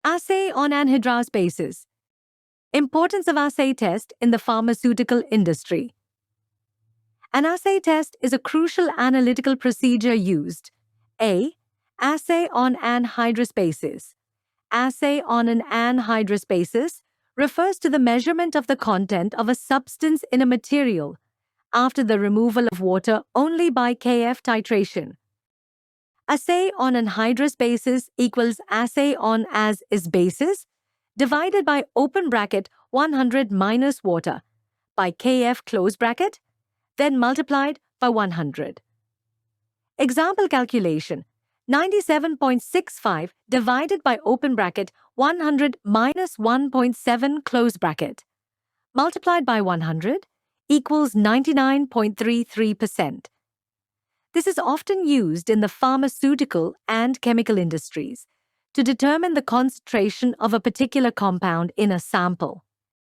Assay on anhydrous bases. Importance of assay test in the pharmaceutical industry. An assay test is a crucial analytical procedure used. A. Assay on anhydrous bases. Assay on an anhydrous basis refers to the measurement of the content of a substance in a material after the removal of water only by Kf titration. Assay on anhydrous basis equals assay on as is basis divided by open bracket 100 minus water by Kf close bracket, then multiplied by 100. Example calculation: 97.65 divided by open bracket 100 minus 1.7 close bracket multiplied by 100 equals 99.33%. This is often used in the pharmaceutical and chemical industries to determine the concentration of a particular compound in a sample.